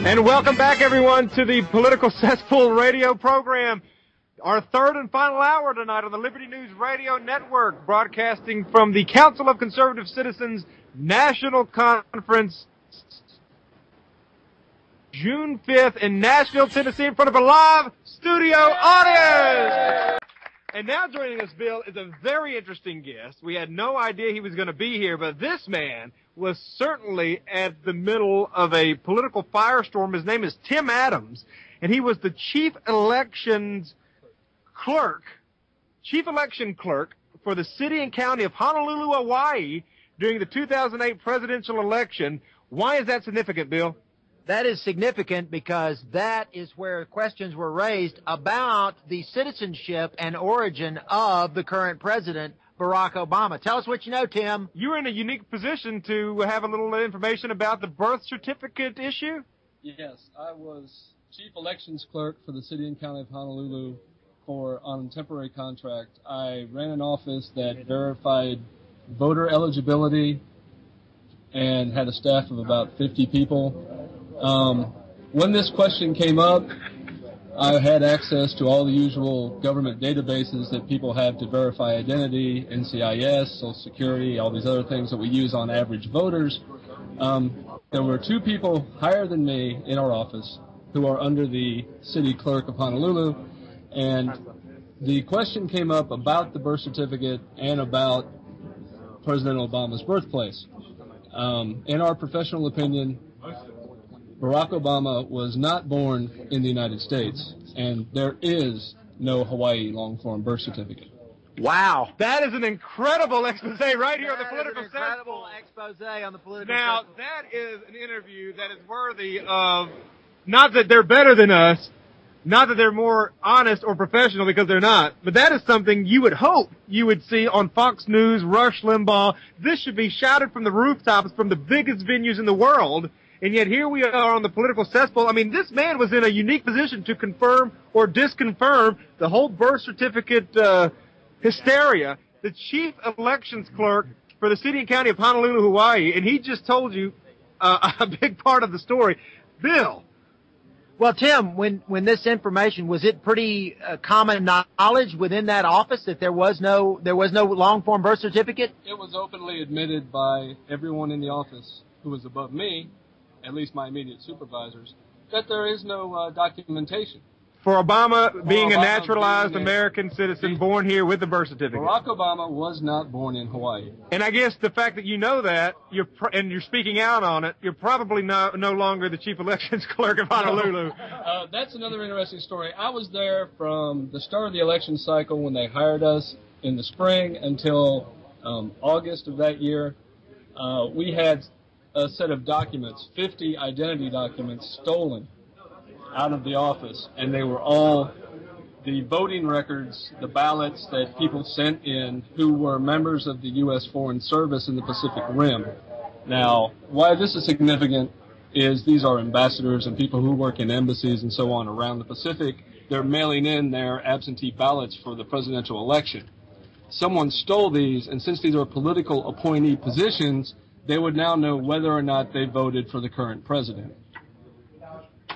And welcome back, everyone, to the Political Cesspool radio program. Our third and final hour tonight on the Liberty News Radio Network, broadcasting from the Council of Conservative Citizens National Conference, June 5th in Nashville, Tennessee, in front of a live studio audience. And now joining us, Bill, is a very interesting guest. We had no idea he was going to be here, but this man was certainly at the middle of a political firestorm. His name is Tim Adams, and he was the chief election clerk for the city and county of Honolulu, Hawaii, during the 2008 presidential election. Why is that significant, Bill? That is significant because that is where questions were raised about the citizenship and origin of the current president, Barack Obama. Tell us what you know, Tim. You're in a unique position to have a little information about the birth certificate issue? Yes, I was chief elections clerk for the city and county of Honolulu on a temporary contract. I ran an office that verified voter eligibility and had a staff of about 50 people. When this question came up, I had access to all the usual government databases that people have to verify identity, NCIS, Social Security, all these other things that we use on average voters. There were two people higher than me in our office who are under the city clerk of Honolulu, and the question came up about the birth certificate and about President Obama's birthplace. In our professional opinion, Barack Obama was not born in the United States, and there is no Hawaii long-form birth certificate. Wow. That is an incredible expose right here on the Political Cesspool. Incredible expose on the Political Now, Cesspool. that is an interview that is worthy of, not that they're better than us, not that they're more honest or professional, because they're not, but that is something you would hope you would see on Fox News, Rush Limbaugh. This should be shouted from the rooftops from the biggest venues in the world. And yet here we are on the Political Cesspool. I mean, this man was in a unique position to confirm or disconfirm the whole birth certificate hysteria. The chief elections clerk for the city and county of Honolulu, Hawaii, and he just told you a big part of the story. Bill. Well, Tim, when this information, was it pretty common knowledge within that office that there was no long-form birth certificate? It was openly admitted by everyone in the office who was above me, at least my immediate supervisors, that there is no documentation. For Obama being a naturalized American citizen born here with the birth certificate. Barack Obama was not born in Hawaii. And I guess the fact that you know that, and you're speaking out on it, you're probably no longer the chief elections clerk of Honolulu. That's another interesting story. I was there from the start of the election cycle when they hired us in the spring until August of that year. We had a set of documents, 50 identity documents stolen out of the office, and they were all the voting records, the ballots that people sent in who were members of the U.S. Foreign Service in the Pacific Rim. Now, why this is significant is these are ambassadors and people who work in embassies and so on around the Pacific. They're mailing in their absentee ballots for the presidential election. Someone stole these, and since these are political appointee positions, they would now know whether or not they voted for the current president.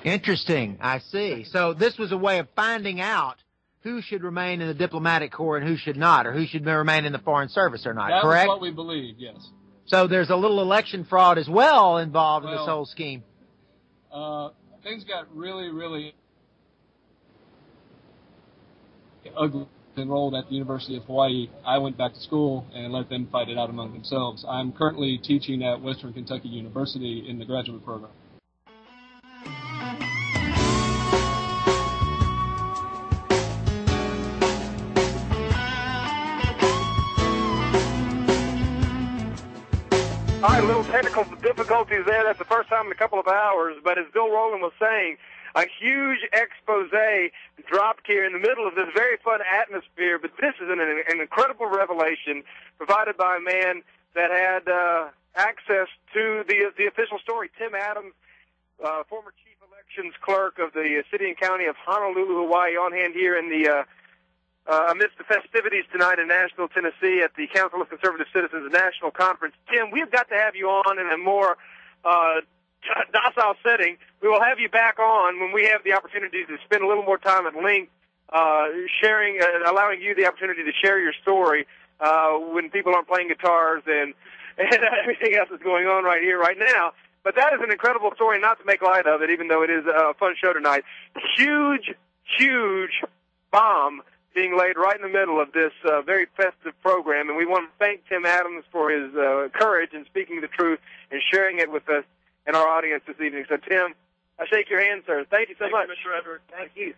Interesting. I see. So this was a way of finding out who should remain in the diplomatic corps and who should not, or who should remain in the Foreign Service or not, correct? That's what we believe, yes. So there's a little election fraud as well involved in this whole scheme. Things got really, really ugly. Enrolled at the University of Hawaii. I went back to school and let them fight it out among themselves. I'm currently teaching at Western Kentucky University in the graduate program. All right, a little technical difficulties there. That's the first time in a couple of hours. But as Bill Rowland was saying, a huge expose dropped here in the middle of this very fun atmosphere. But this is an incredible revelation provided by a man that had access to the official story. Tim Adams, former chief elections clerk of the city and county of Honolulu, Hawaii, on hand here in the amidst the festivities tonight in Nashville, Tennessee at the Council of Conservative Citizens National Conference. Tim, we've got to have you on in a more docile setting. We will have you back on when we have the opportunity to spend a little more time at length sharing, allowing you the opportunity to share your story when people aren't playing guitars and everything else that's going on right here, right now. But that is an incredible story, not to make light of it, even though it is a fun show tonight. Huge, huge bomb being laid right in the middle of this very festive program, and we want to thank Tim Adams for his courage in speaking the truth and sharing it with us and our audience this evening. So, Tim, I shake your hand, sir. Thank you so much. Thank you, Mr. Edward. Thank you.